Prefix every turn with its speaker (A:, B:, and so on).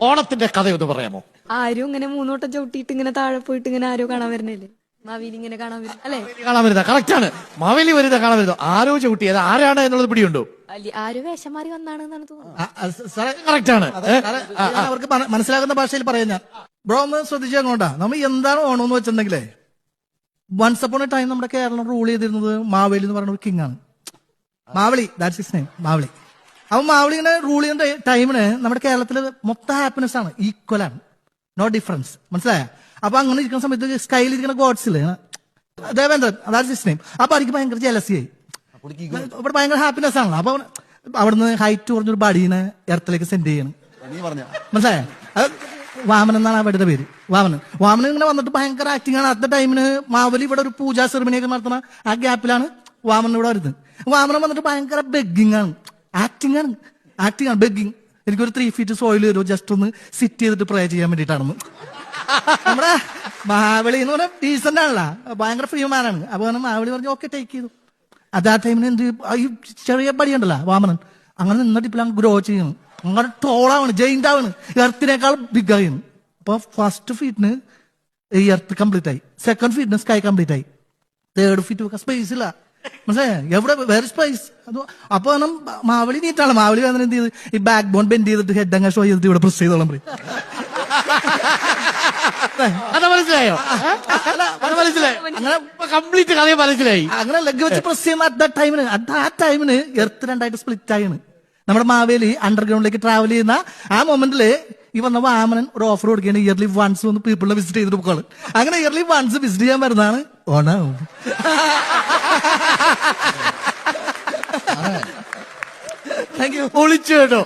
A: ഓണത്തിന്റെ കഥയൊന്ന് പറയാമോ?
B: ആരും ഇങ്ങനെ മൂന്നോട്ടം ചവിട്ടിയിട്ട് ഇങ്ങനെ താഴെ പോയിട്ട് ഇങ്ങനെ ആരോ കാണാൻ വരുന്നില്ലേ? മാവേലി ഇങ്ങനെ കാണാൻ വരും അല്ലെ?
A: കാണാൻ വരുന്ന കറക്റ്റ് ആണ്. മാവേലി വരുന്ന കാണാൻ വരുന്നു. ആരോ ചവിട്ടി, അത് ആരാണ് എന്നുള്ളത് പിടിയുണ്ടോ?
B: ആരോ വേഷം മാറി വന്നാണെന്നാണ് തോന്നുന്നത്.
A: കറക്റ്റ് ആണ്.
C: അവർക്ക് മനസ്സിലാകുന്ന ഭാഷയിൽ പറയാം ഞാൻ. ബ്രോ ഒന്ന് ശ്രദ്ധിച്ചു അങ്ങോട്ടാ. നമ്മൾ എന്താണ് ഓണം എന്ന് വെച്ചിട്ടുണ്ടെങ്കിലേ, വൺസ് അപ്പോൺ എ ടൈം നമ്മുടെ കേരളം റൂൾ ചെയ്തിരുന്നത് മാവേലി എന്ന് പറയുന്ന ഒരു കിങ് ആണ്. Maveli, that's his name, Maveli. അപ്പൊ മാവളി ഇങ്ങനെ റൂൾ ചെയ്യുന്ന ടൈമിന് നമ്മുടെ കേരളത്തിൽ മൊത്തം ഹാപ്പിനെസ് ആണ്, ഈക്വൽ ആണ്, നോ ഡിഫറൻസ്. മനസ്സിലായ? അപ്പൊ അങ്ങനെ ഇരിക്കുന്ന സമയത്ത് സ്കൈയിൽ ഇരിക്കുന്ന ഗോഡ്സില് ദേവേന്ദ്രൻ, ദാറ്റ്സ് ഹിസ് നെയിം. അപ്പൊ എനിക്ക് ഭയങ്കര ജലസിയായി. ഇവിടെ ഭയങ്കര ഹാപ്പിനെസ് ആണല്ലോ. അപ്പൊ അവിടുന്ന് ഹൈറ്റ് കുറഞ്ഞൊരു ബഡീനെ എർത്തിലേക്ക് സെൻഡ് ചെയ്യണം. മനസ്സിലായ? അത് വാമൻ എന്നാണ് അവരുടെ പേര്. വാമൻ ഇങ്ങനെ വന്നിട്ട് ഭയങ്കര ആക്ടിങ് ആണ്. അടുത്ത ടൈമിന് മാവലി ഇവിടെ ഒരു പൂജാ സെറിമണിയൊക്കെ നടത്തുന്ന ആ ഗ്യാപ്പിലാണ് വാമൻ ഇവിടെ വരുന്നത്. വാമനം വന്നിട്ട് ഭയങ്കര ബെഗിങ് ആണ്, ആക്ടിങ് ആണ്, ബെഗിങ്. എനിക്കൊരു 3 feet സോയിൽ വരുമോ, ജസ്റ്റ് ഒന്ന് സിറ്റ് ചെയ്തിട്ട് പ്രേ ചെയ്യാൻ വേണ്ടിയിട്ടാണെന്ന്. നമ്മുടെ മാവളി എന്ന് പറഞ്ഞാൽ ഡീസന്റ് ആണല്ലോ, ഭയങ്കര ഫ്രീ മാനാണ്. അപ്പൊ മാവളി പറഞ്ഞു ഓക്കെ ടേക്ക് ചെയ്തു. അത് ആ ടൈമിന് എന്ത് ഈ ചെറിയ പടി ഉണ്ടല്ലോ വാമനൻ, അങ്ങനെ നിന്നിട്ട് ഇപ്പോൾ ഗ്രോ ചെയ്യുന്നു, അങ്ങനെ ടോളാവാണ്, ജയിന്റ് ആവാണ്, എർത്തിനേക്കാൾ ബിഗ് ആയിരുന്നു. അപ്പൊ ഫസ്റ്റ് ഫീറ്റിന് ഈ എർത്ത് കംപ്ലീറ്റ് ആയി, സെക്കൻഡ് ഫീറ്റിന് സ്കൈ കംപ്ലീറ്റ് ആയി, തേർഡ് ഫീറ്റ് വെക്കാൻ സ്പേസ് ഇല്ല. മനസ്സിലായ? എവിടെ വേറെ സ്പേസ്. അപ്പൊ മാവളി നീറ്റാണ്. മാവളി വന്നിട്ട് എന്ത് ചെയ്ത് ഈ ബാക്ക് ബോൺ ബെൻഡ് ചെയ്തിട്ട് ഹെഡ് അങ്ങ് ഷോ ചെയ്തിട്ട് ഇവിടെ പ്രസ് ചെയ്തോളാം പറയും.
A: അത് മനസ്സിലായോ? മനസ്സിലായി, അങ്ങനെ കംപ്ലീറ്റ് കഥയെ മനസ്സിലായി.
C: അങ്ങനെ ലെഗ് വെച്ച് പ്രസ് ചെയ്യുന്ന ആ ടൈമിന് എർത്ത് രണ്ടായിട്ട് സ്പ്ലിറ്റ് ആയാണ്. നമ്മുടെ മാവേലി അണ്ടർഗ്രൗണ്ടിലേക്ക് ട്രാവൽ ചെയ്യുന്ന ആ മൊമെന്റില് ഈ വന്ന വാമനൻ ഒരു ഓഫർ കൊടുക്കുകയാണ്, ഇയർലി വൺസ് വന്ന് പീപ്പിളിനെ വിസിറ്റ് ചെയ്തിട്ട് പോകാണ്. അങ്ങനെ ഇയർലി വൺസ് വിസിറ്റ് ചെയ്യാൻ വരുന്നതാണ് ഓണം.
A: Thank you. പൊളിച്ചു കേട്ടോ.